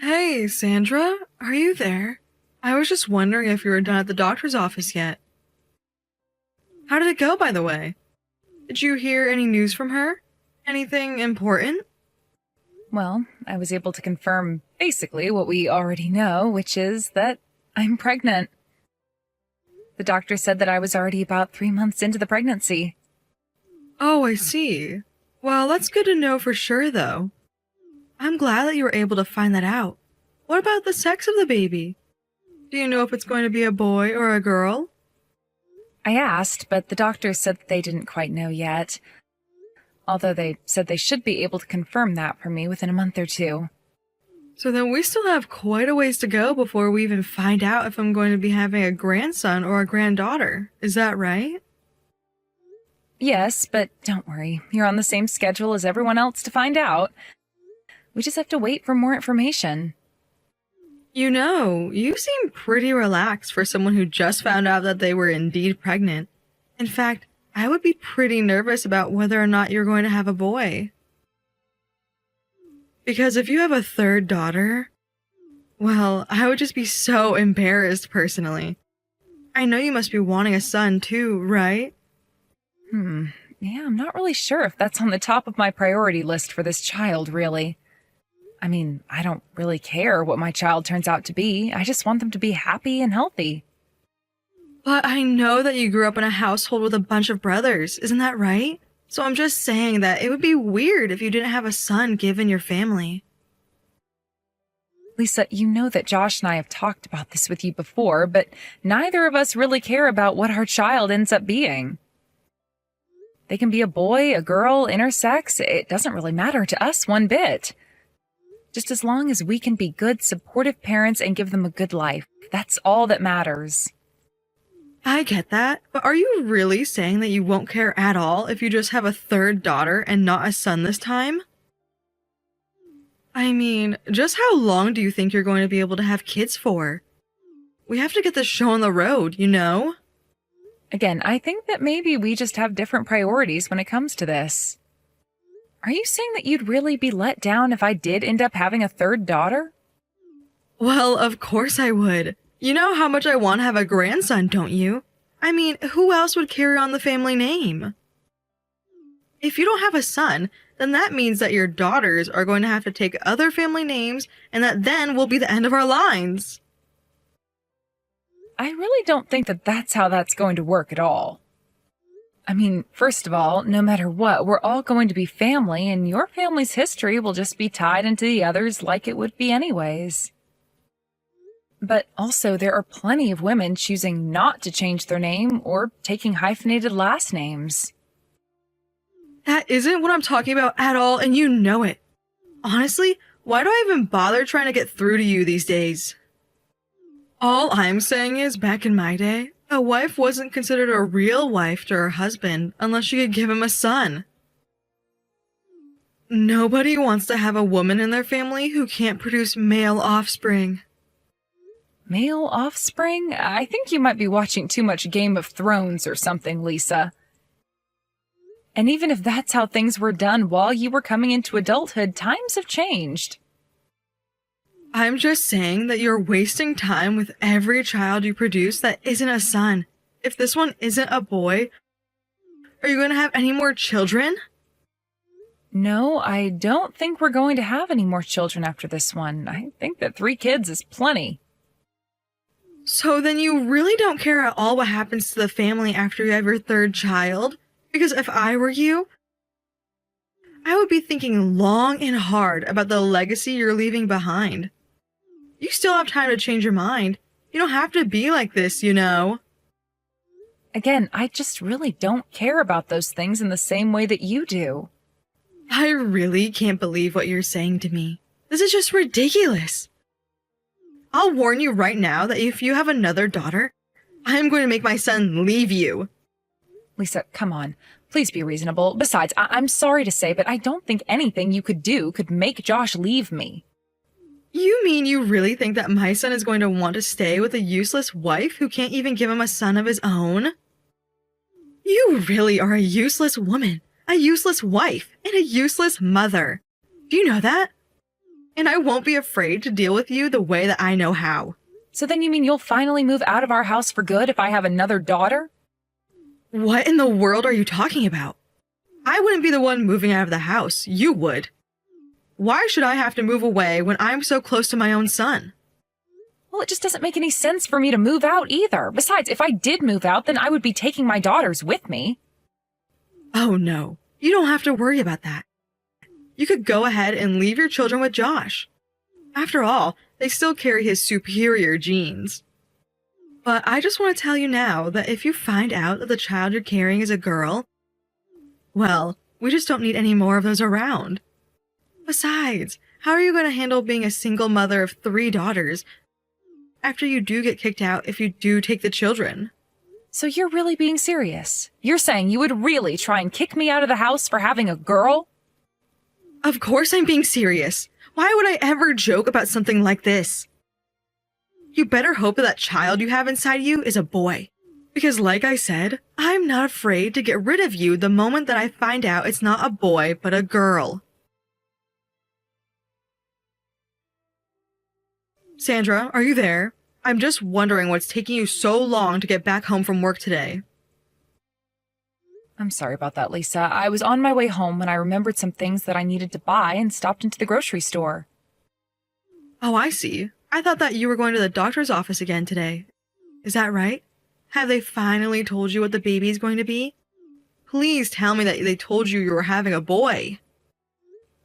Hey, Sandra, are you there? I was just wondering if you were done at the doctor's office yet. How did it go, by the way? Did you hear any news from her? Anything important? Well, I was able to confirm basically what we already know, which is that I'm pregnant. The doctor said that I was already about 3 months into the pregnancy. Oh, I see. Well, that's good to know for sure, though. I'm glad that you were able to find that out. What about the sex of the baby? Do you know if it's going to be a boy or a girl? I asked, but the doctor said that they didn't quite know yet. Although they said they should be able to confirm that for me within a month or two. So then we still have quite a ways to go before we even find out if I'm going to be having a grandson or a granddaughter. Is that right? Yes, but don't worry. You're on the same schedule as everyone else to find out. We just have to wait for more information. You know, you seem pretty relaxed for someone who just found out that they were indeed pregnant. In fact, I would be pretty nervous about whether or not you're going to have a boy. Because if you have a third daughter, well, I would just be so embarrassed personally. I know you must be wanting a son too, right? Yeah, I'm not really sure if that's on the top of my priority list for this child, really. I mean, I don't really care what my child turns out to be. I just want them to be happy and healthy. But I know that you grew up in a household with a bunch of brothers, isn't that right? So I'm just saying that it would be weird if you didn't have a son given your family. Lisa, you know that Josh and I have talked about this with you before, but neither of us really care about what our child ends up being. They can be a boy, a girl, intersex. It doesn't really matter to us one bit. Just as long as we can be good, supportive parents and give them a good life. That's all that matters. I get that, but are you really saying that you won't care at all if you just have a third daughter and not a son this time? I mean, just how long do you think you're going to be able to have kids for? We have to get this show on the road, you know? Again, I think that maybe we just have different priorities when it comes to this. Are you saying that you'd really be let down if I did end up having a third daughter? Well, of course I would. You know how much I want to have a grandson, don't you? I mean, who else would carry on the family name? If you don't have a son, then that means that your daughters are going to have to take other family names, and that then will be the end of our lines. I really don't think that that's how that's going to work at all. I mean, first of all, no matter what, we're all going to be family, and your family's history will just be tied into the others like it would be anyways. But also, there are plenty of women choosing not to change their name or taking hyphenated last names. That isn't what I'm talking about at all, and you know it. Honestly, why do I even bother trying to get through to you these days? All I'm saying is, back in my day, a wife wasn't considered a real wife to her husband unless she could give him a son. Nobody wants to have a woman in their family who can't produce male offspring. Male offspring? I think you might be watching too much Game of Thrones or something, Lisa. And even if that's how things were done while you were coming into adulthood, times have changed. I'm just saying that you're wasting time with every child you produce that isn't a son. If this one isn't a boy, are you going to have any more children? No, I don't think we're going to have any more children after this one. I think that 3 kids is plenty. So then you really don't care at all what happens to the family after you have your third child? Because if I were you, I would be thinking long and hard about the legacy you're leaving behind. You still have time to change your mind. You don't have to be like this, you know. Again, I just really don't care about those things in the same way that you do. I really can't believe what you're saying to me. This is just ridiculous. I'll warn you right now that if you have another daughter, I am going to make my son leave you. Lisa, come on. Please be reasonable. Besides, I'm sorry to say, but I don't think anything you could do could make Josh leave me. You mean you really think that my son is going to want to stay with a useless wife who can't even give him a son of his own? You really are a useless woman, a useless wife, and a useless mother. Do you know that? and I won't be afraid to deal with you the way that I know how. So then you mean you'll finally move out of our house for good if I have another daughter? What in the world are you talking about? I wouldn't be the one moving out of the house. You would. Why should I have to move away when I'm so close to my own son? Well, it just doesn't make any sense for me to move out either. Besides, if I did move out, then I would be taking my daughters with me. Oh no, you don't have to worry about that. You could go ahead and leave your children with Josh. After all, they still carry his superior genes. But I just want to tell you now that if you find out that the child you're carrying is a girl, well, we just don't need any more of those around. Besides, how are you going to handle being a single mother of 3 daughters after you do get kicked out if you do take the children? So you're really being serious? You're saying you would really try and kick me out of the house for having a girl? Of course I'm being serious. Why would I ever joke about something like this? You better hope that child you have inside you is a boy. Because like I said, I'm not afraid to get rid of you the moment that I find out it's not a boy but a girl. Sandra, are you there? I'm just wondering what's taking you so long to get back home from work today. I'm sorry about that, Lisa. I was on my way home when I remembered some things that I needed to buy and stopped into the grocery store. Oh, I see. I thought that you were going to the doctor's office again today. Is that right? Have they finally told you what the baby is going to be? Please tell me that they told you were having a boy.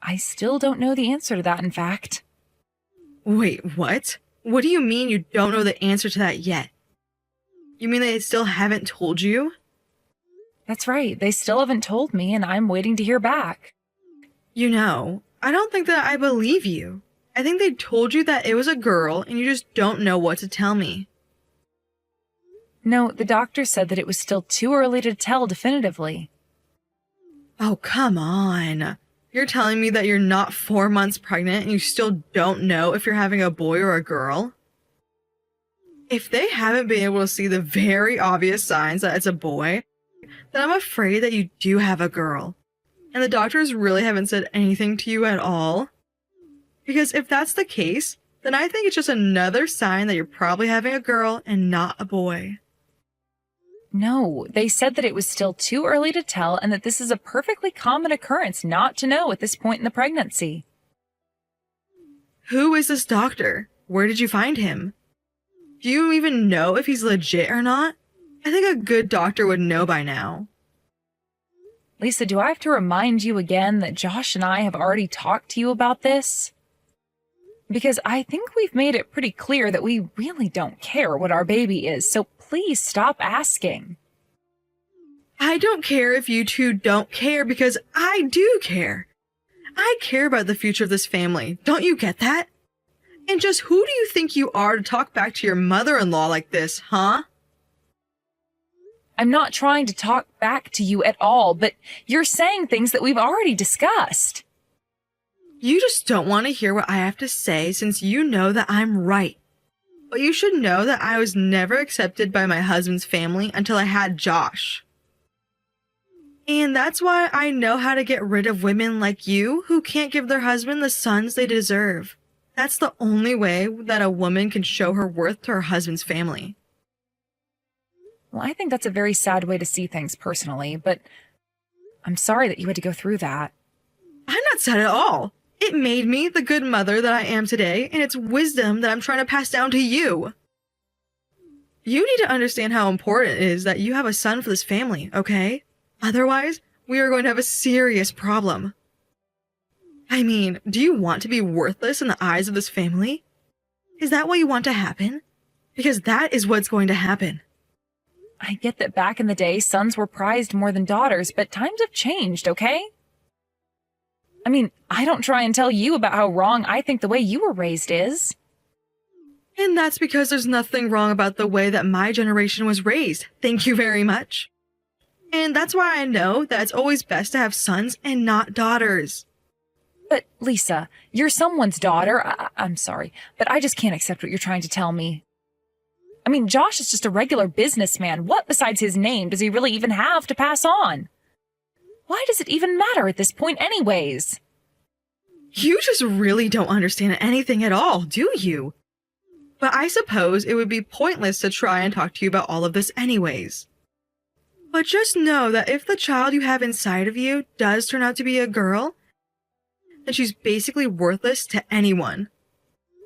I still don't know the answer to that, in fact. Wait, what? What do you mean you don't know the answer to that yet? You mean they still haven't told you? That's right. They still haven't told me, and I'm waiting to hear back. You know, I don't think that I believe you. I think they told you that it was a girl, and you just don't know what to tell me. No, the doctor said that it was still too early to tell definitively. Oh, come on. You're telling me that you're not 4 months pregnant and you still don't know if you're having a boy or a girl? If they haven't been able to see the very obvious signs that it's a boy, then I'm afraid that you do have a girl. And the doctors really haven't said anything to you at all. Because if that's the case, then I think it's just another sign that you're probably having a girl and not a boy. No, they said that it was still too early to tell and that this is a perfectly common occurrence not to know at this point in the pregnancy. Who is this doctor? Where did you find him? Do you even know if he's legit or not? I think a good doctor would know by now. Lisa, do I have to remind you again that Josh and I have already talked to you about this? Because I think we've made it pretty clear that we really don't care what our baby is, so please stop asking. I don't care if you two don't care because I do care. I care about the future of this family. Don't you get that? And just who do you think you are to talk back to your mother-in-law like this, huh? I'm not trying to talk back to you at all, but you're saying things that we've already discussed. You just don't want to hear what I have to say since you know that I'm right. But you should know that I was never accepted by my husband's family until I had Josh. And that's why I know how to get rid of women like you who can't give their husband the sons they deserve. That's the only way that a woman can show her worth to her husband's family. Well, I think that's a very sad way to see things personally, but I'm sorry that you had to go through that. I'm not sad at all. It made me the good mother that I am today, and it's wisdom that I'm trying to pass down to you. You need to understand how important it is that you have a son for this family, okay? Otherwise, we are going to have a serious problem. I mean, do you want to be worthless in the eyes of this family? Is that what you want to happen? Because that is what's going to happen. I get that back in the day, sons were prized more than daughters, but times have changed, okay? I mean, I don't try and tell you about how wrong I think the way you were raised is. And that's because there's nothing wrong about the way that my generation was raised. Thank you very much. And that's why I know that it's always best to have sons and not daughters. But, Lisa, you're someone's daughter. I'm sorry, but I just can't accept what you're trying to tell me. I mean, Josh is just a regular businessman. What besides his name does he really even have to pass on? Why does it even matter at this point anyways? You just really don't understand anything at all, do you? But I suppose it would be pointless to try and talk to you about all of this anyways. But just know that if the child you have inside of you does turn out to be a girl, then she's basically worthless to anyone.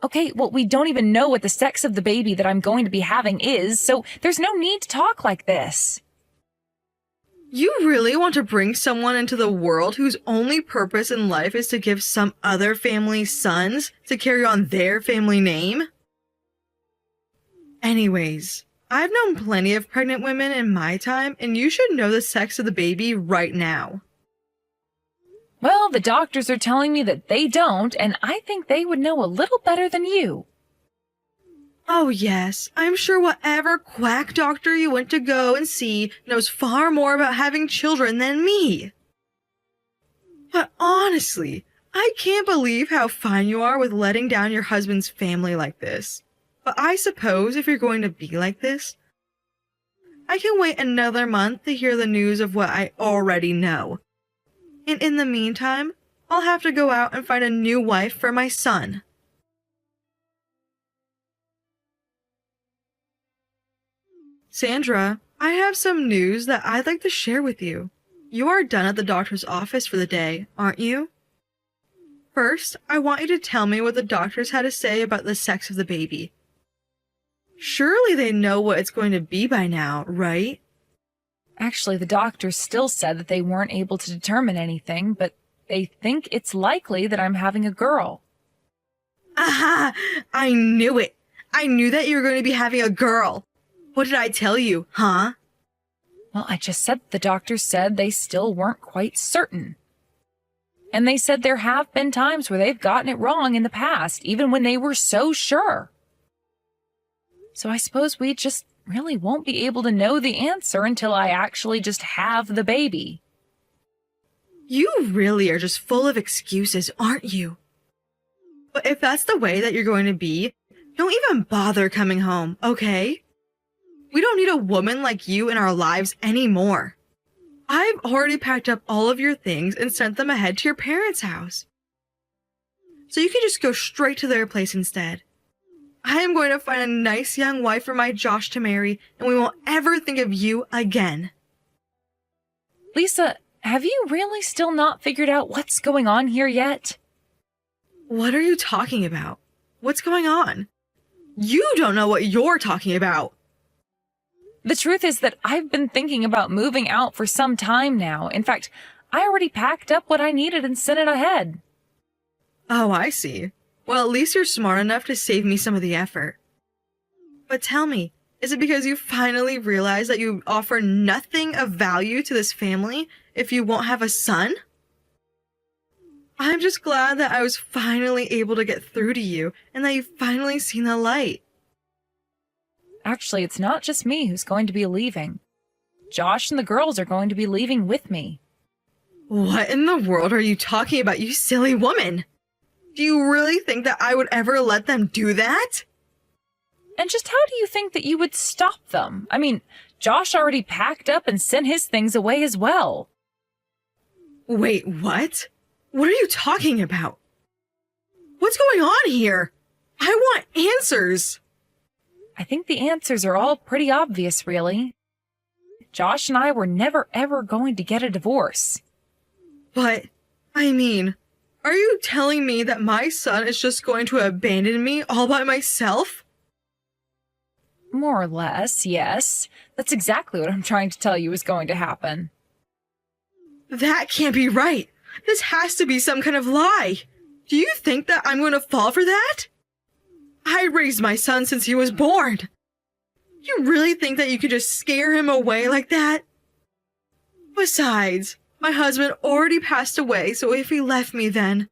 Okay, well, we don't even know what the sex of the baby that I'm going to be having is, so there's no need to talk like this. You really want to bring someone into the world whose only purpose in life is to give some other family's sons to carry on their family name? Anyways, I've known plenty of pregnant women in my time, and you should know the sex of the baby right now. Well, the doctors are telling me that they don't, and I think they would know a little better than you. Oh yes, I'm sure whatever quack doctor you went to go and see knows far more about having children than me. But honestly, I can't believe how fine you are with letting down your husband's family like this. But I suppose if you're going to be like this, I can wait another month to hear the news of what I already know. And in the meantime, I'll have to go out and find a new wife for my son. Sandra, I have some news that I'd like to share with you. You are done at the doctor's office for the day, aren't you? First, I want you to tell me what the doctors had to say about the sex of the baby. Surely they know what it's going to be by now, right? Actually, the doctors still said that they weren't able to determine anything, but they think it's likely that I'm having a girl. Aha! I knew it! I knew that you were going to be having a girl! What did I tell you, huh? Well, I just said the doctors said they still weren't quite certain. And they said there have been times where they've gotten it wrong in the past, even when they were so sure. So I suppose we just really won't be able to know the answer until I actually just have the baby. You really are just full of excuses, aren't you? But if that's the way that you're going to be, don't even bother coming home, okay? We don't need a woman like you in our lives anymore. I've already packed up all of your things and sent them ahead to your parents' house. So you can just go straight to their place instead. I am going to find a nice young wife for my Josh to marry, and we won't ever think of you again. Lisa, have you really still not figured out what's going on here yet? What are you talking about? What's going on? You don't know what you're talking about. The truth is that I've been thinking about moving out for some time now. In fact, I already packed up what I needed and sent it ahead. Oh, I see. Well, at least you're smart enough to save me some of the effort. But tell me, is it because you finally realized that you offer nothing of value to this family if you won't have a son? I'm just glad that I was finally able to get through to you and that you've finally seen the light. Actually, it's not just me who's going to be leaving. Josh and the girls are going to be leaving with me. What in the world are you talking about, you silly woman? Do you really think that I would ever let them do that? And just how do you think that you would stop them? I mean, Josh already packed up and sent his things away as well. Wait, what? What are you talking about? What's going on here? I want answers. I think the answers are all pretty obvious, really. Josh and I were never ever going to get a divorce. But, I mean, are you telling me that my son is just going to abandon me all by myself? More or less, yes. That's exactly what I'm trying to tell you is going to happen. That can't be right. This has to be some kind of lie. Do you think that I'm going to fall for that? I raised my son since he was born. You really think that you could just scare him away like that? Besides, my husband already passed away, so if he left me then,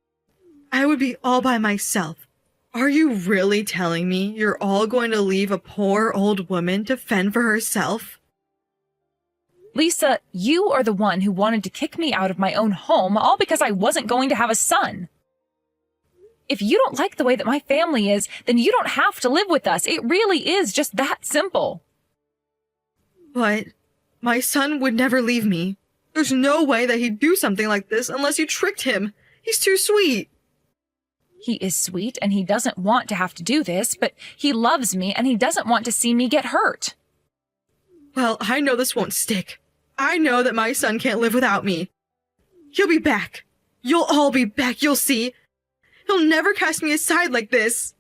I would be all by myself. Are you really telling me you're all going to leave a poor old woman to fend for herself? Lisa, you are the one who wanted to kick me out of my own home, all because I wasn't going to have a son. If you don't like the way that my family is, then you don't have to live with us. It really is just that simple. But my son would never leave me. There's no way that he'd do something like this unless you tricked him. He's too sweet. He is sweet and he doesn't want to have to do this, but he loves me and he doesn't want to see me get hurt. Well, I know this won't stick. I know that my son can't live without me. He'll be back. You'll all be back, you'll see. He'll never cast me aside like this.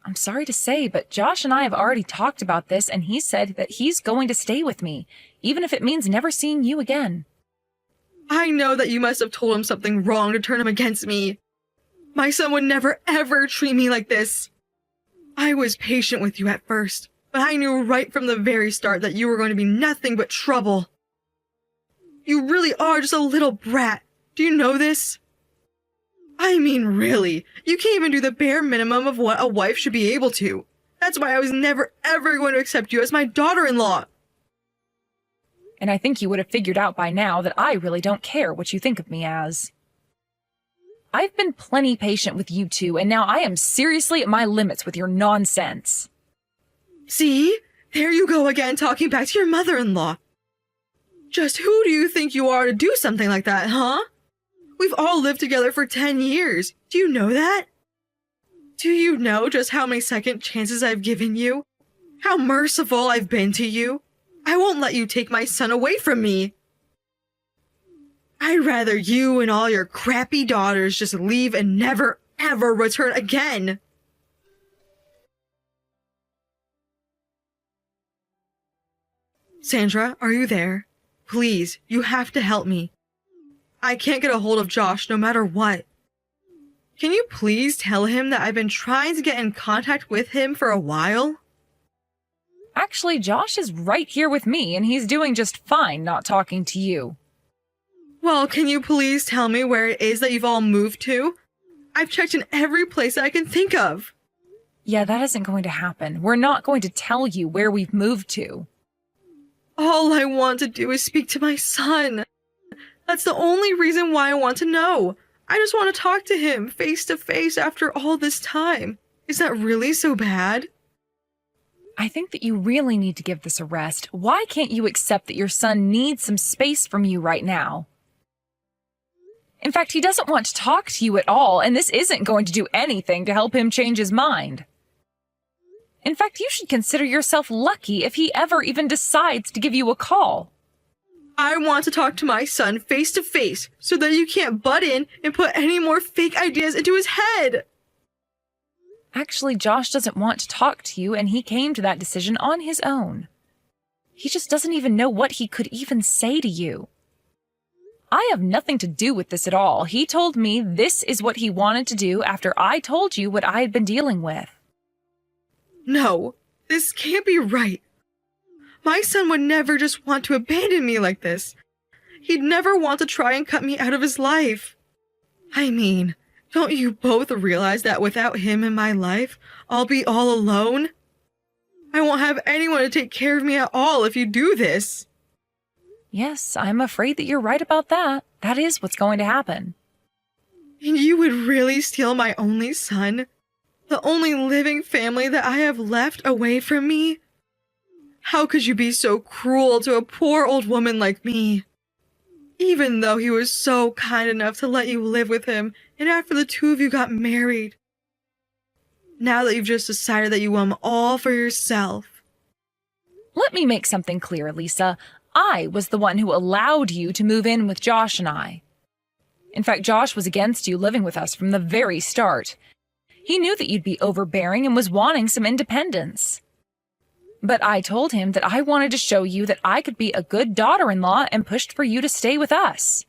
I'm sorry to say, but Josh and I have already talked about this, and he said that he's going to stay with me, even if it means never seeing you again. I know that you must have told him something wrong to turn him against me. My son would never, ever treat me like this. I was patient with you at first, but I knew right from the very start that you were going to be nothing but trouble. You really are just a little brat. Do you know this? I mean, really, you can't even do the bare minimum of what a wife should be able to. That's why I was never, ever going to accept you as my daughter-in-law. And I think you would have figured out by now that I really don't care what you think of me as. I've been plenty patient with you two, and now I am seriously at my limits with your nonsense. See? There you go again, talking back to your mother-in-law. Just who do you think you are to do something like that, huh? We've all lived together for 10 years. Do you know that? Do you know just how many second chances I've given you? How merciful I've been to you? I won't let you take my son away from me. I'd rather you and all your crappy daughters just leave and never, ever return again. Sandra, are you there? Please, you have to help me. I can't get a hold of Josh no matter what. Can you please tell him that I've been trying to get in contact with him for a while? Actually, Josh is right here with me, and he's doing just fine not talking to you. Well, can you please tell me where it is that you've all moved to? I've checked in every place that I can think of. Yeah, that isn't going to happen. We're not going to tell you where we've moved to. All I want to do is speak to my son. That's the only reason why I want to know. I just want to talk to him face to face after all this time. Is that really so bad? I think that you really need to give this a rest. Why can't you accept that your son needs some space from you right now? In fact, he doesn't want to talk to you at all, and this isn't going to do anything to help him change his mind. In fact, you should consider yourself lucky if he ever even decides to give you a call. I want to talk to my son face to face so that you can't butt in and put any more fake ideas into his head. Actually, Josh doesn't want to talk to you, and he came to that decision on his own. He just doesn't even know what he could even say to you. I have nothing to do with this at all. He told me this is what he wanted to do after I told you what I had been dealing with. No, this can't be right. My son would never just want to abandon me like this. He'd never want to try and cut me out of his life. I mean, don't you both realize that without him in my life, I'll be all alone? I won't have anyone to take care of me at all if you do this. Yes, I'm afraid that you're right about that. That is what's going to happen. And you would really steal my only son? The only living family that I have left away from me? How could you be so cruel to a poor old woman like me? Even though he was so kind enough to let you live with him, and after the two of you got married. Now that you've just decided that you want him all for yourself. Let me make something clear, Lisa. I was the one who allowed you to move in with Josh and I. In fact, Josh was against you living with us from the very start. He knew that you'd be overbearing and was wanting some independence. But I told him that I wanted to show you that I could be a good daughter-in-law and pushed for you to stay with us.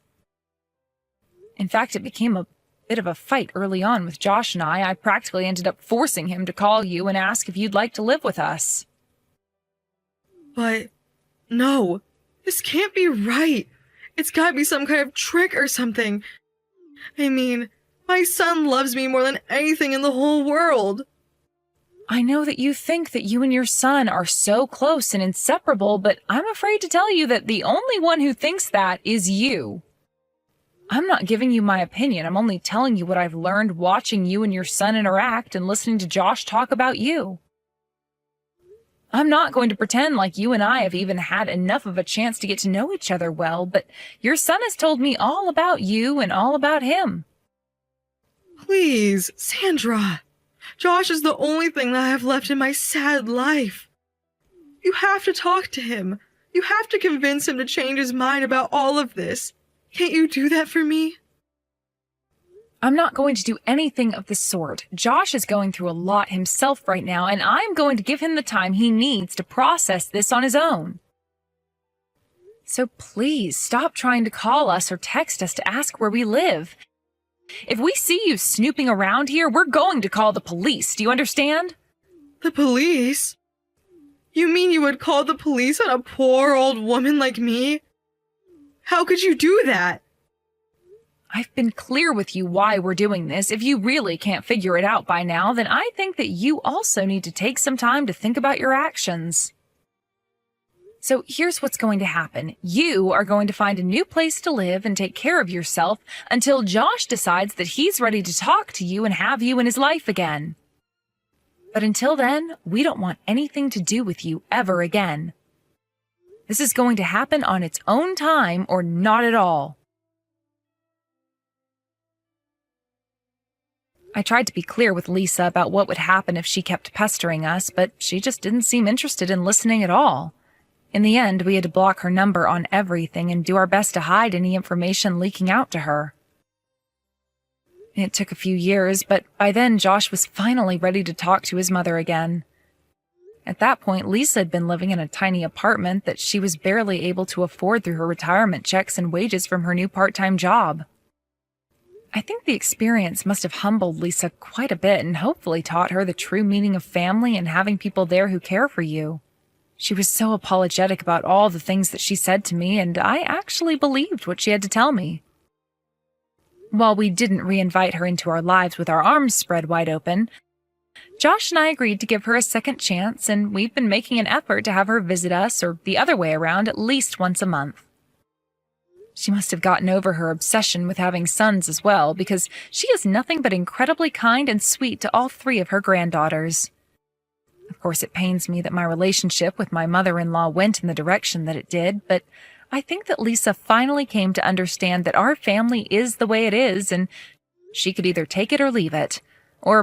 In fact, it became a bit of a fight early on with Josh and I. I practically ended up forcing him to call you and ask if you'd like to live with us. But, no, this can't be right. It's gotta be some kind of trick or something. I mean, my son loves me more than anything in the whole world. I know that you think that you and your son are so close and inseparable, but I'm afraid to tell you that the only one who thinks that is you. I'm not giving you my opinion. I'm only telling you what I've learned watching you and your son interact and listening to Josh talk about you. I'm not going to pretend like you and I have even had enough of a chance to get to know each other well, but your son has told me all about you and all about him. Please, Sandra. Josh is the only thing that I have left in my sad life. You have to talk to him. You have to convince him to change his mind about all of this. Can't you do that for me? I'm not going to do anything of the sort. Josh is going through a lot himself right now, and I'm going to give him the time he needs to process this on his own. So please stop trying to call us or text us to ask where we live. If we see you snooping around here, we're going to call the police. Do you understand? The police? You mean you would call the police on a poor old woman like me? How could you do that? I've been clear with you why we're doing this. If you really can't figure it out by now, then I think that you also need to take some time to think about your actions. So here's what's going to happen. You are going to find a new place to live and take care of yourself until Josh decides that he's ready to talk to you and have you in his life again. But until then, we don't want anything to do with you ever again. This is going to happen on its own time or not at all. I tried to be clear with Lisa about what would happen if she kept pestering us, but she just didn't seem interested in listening at all. In the end, we had to block her number on everything and do our best to hide any information leaking out to her. It took a few years, but by then Josh was finally ready to talk to his mother again. At that point, Lisa had been living in a tiny apartment that she was barely able to afford through her retirement checks and wages from her new part-time job. I think the experience must have humbled Lisa quite a bit and hopefully taught her the true meaning of family and having people there who care for you. She was so apologetic about all the things that she said to me, and I actually believed what she had to tell me. While we didn't reinvite her into our lives with our arms spread wide open, Josh and I agreed to give her a second chance, and we've been making an effort to have her visit us, or the other way around, at least once a month. She must have gotten over her obsession with having sons as well, because she is nothing but incredibly kind and sweet to all three of her granddaughters. Of course, it pains me that my relationship with my mother-in-law went in the direction that it did, but I think that Lisa finally came to understand that our family is the way it is, and she could either take it or leave it, or